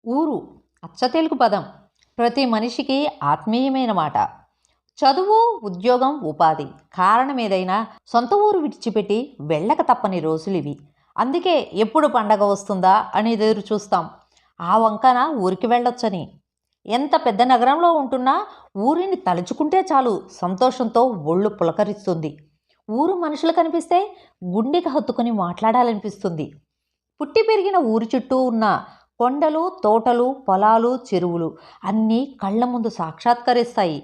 ఊరు అచ్చతెలుగు పదం. ప్రతి మనిషికి ఆత్మీయమైన మాట. చదువు, ఉద్యోగం, ఉపాధి కారణం ఏదైనా సొంత ఊరు విడిచిపెట్టి వెళ్ళక తప్పని రోజులివి. అందుకే ఎప్పుడు పండగ వస్తుందా అని ఎదురు చూస్తాం. ఆ వంకన ఊరికి వెళ్ళొచ్చని. ఎంత పెద్ద నగరంలో ఉంటున్నా ఊరిని తలుచుకుంటే చాలు సంతోషంతో ఒళ్ళు పులకరిస్తుంది. ఊరు మనుషులు కనిపిస్తే గుండెకి హత్తుకొని మాట్లాడాలనిపిస్తుంది. పుట్టి పెరిగిన ఊరి చుట్టూ ఉన్న కొండలు, తోటలు, పొలాలు, చెరువులు అన్నీ కళ్ళ ముందు సాక్షాత్కరిస్తాయి.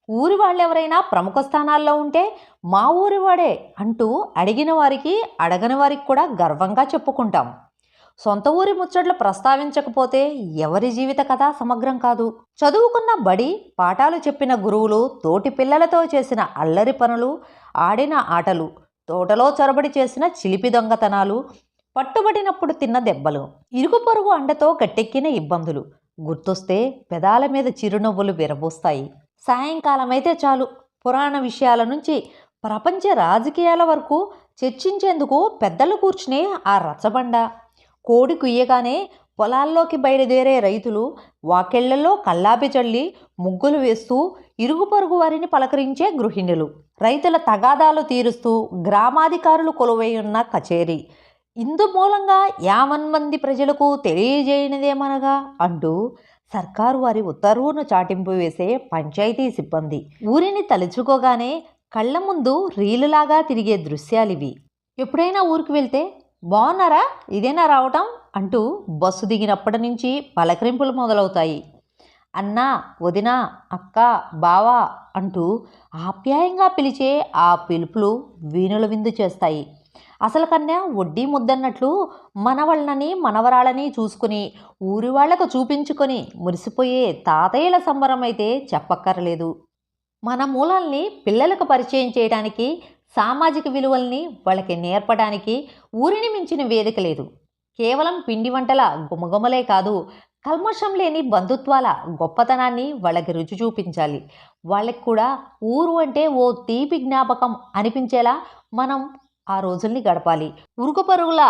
ఊరి వాళ్ళెవరైనా ప్రముఖ స్థానాల్లో ఉంటే మా ఊరివాడే అంటూ అడిగిన వారికి అడగని వారికి కూడా గర్వంగా చెప్పుకుంటాం. సొంత ఊరి ముచ్చట్లు ప్రస్తావించకపోతే ఎవరి జీవిత కథ సమగ్రం కాదు. చదువుకున్న బడి, పాఠాలు చెప్పిన గురువులు, తోటి పిల్లలతో చేసిన అల్లరి పనులు, ఆడిన ఆటలు, తోటలో చొరబడి చేసిన చిలిపి దొంగతనాలు, పట్టుబడినప్పుడు తిన్న దెబ్బలు, ఇరుగు పొరుగు అండతో గట్టెక్కిన ఇబ్బందులు గుర్తొస్తే పెదాల మీద చిరునవ్వులు విరబూస్తాయి. సాయంకాలమైతే చాలు పురాణ విషయాల నుంచి ప్రపంచ రాజకీయాల వరకు చర్చించేందుకు పెద్దలు కూర్చునే ఆ రచ్చబండ. కోడి కుయ్యగానే పొలాల్లోకి బయలుదేరే రైతులు వాకెళ్లలో కల్లాపి చల్లి ముగ్గులు వేస్తూ ఇరుగు పొరుగు వారిని పలకరించే గృహిణులు, రైతుల తగాదాలు తీరుస్తూ గ్రామాధికారులు కొలువై ఉన్న కచేరీ, ఇందు మూలంగా మంది ప్రజలకు తెలియజేయనిదేమనగా అంటూ సర్కారు వారి ఉత్తర్వును చాటింపు వేసే పంచాయతీ సిబ్బంది, ఊరిని తలుచుకోగానే కళ్ళ ముందు రీలులాగా తిరిగే దృశ్యాలివి. ఎప్పుడైనా ఊరికి వెళ్తే బాగున్నారా, ఇదేనా రావటం అంటూ బస్సు దిగినప్పటి నుంచి పలకరింపులు మొదలవుతాయి. అన్నా, వదిన, అక్క, బావా అంటూ ఆప్యాయంగా పిలిచే ఆ పిలుపులు వీణుల విందు చేస్తాయి. అసలు కన్యా వడ్డీ ముద్దన్నట్లు మనవళ్ళని మనవరాళ్ళని చూసుకుని ఊరి వాళ్లకు చూపించుకొని మురిసిపోయే తాతయ్యల సంబరం అయితే చెప్పక్కర్లేదు. మన మూలాల్ని పిల్లలకు పరిచయం చేయడానికి, సామాజిక విలువల్ని వాళ్ళకి నేర్పడానికి ఊరిని మించిన వేదిక లేదు. కేవలం పిండి వంటల గుమగుమలే కాదు, కల్మషం లేని బంధుత్వాల గొప్పతనాన్ని వాళ్ళకి రుచి చూపించాలి. వాళ్ళకి కూడా ఊరు అంటే ఓ తీపి జ్ఞాపకం అనిపించేలా మనం ఆ రోజుల్ని గడపాలి. ఉరుకు పరుగుల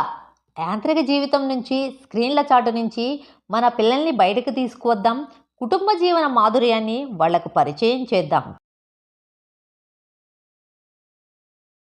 యాంత్రిక జీవితం నుంచి, స్క్రీన్ల చాటు నుంచి మన పిల్లల్ని బయటకు తీసుకువద్దాం. కుటుంబ జీవన మాధుర్యాన్ని వాళ్లకు పరిచయం చేద్దాం.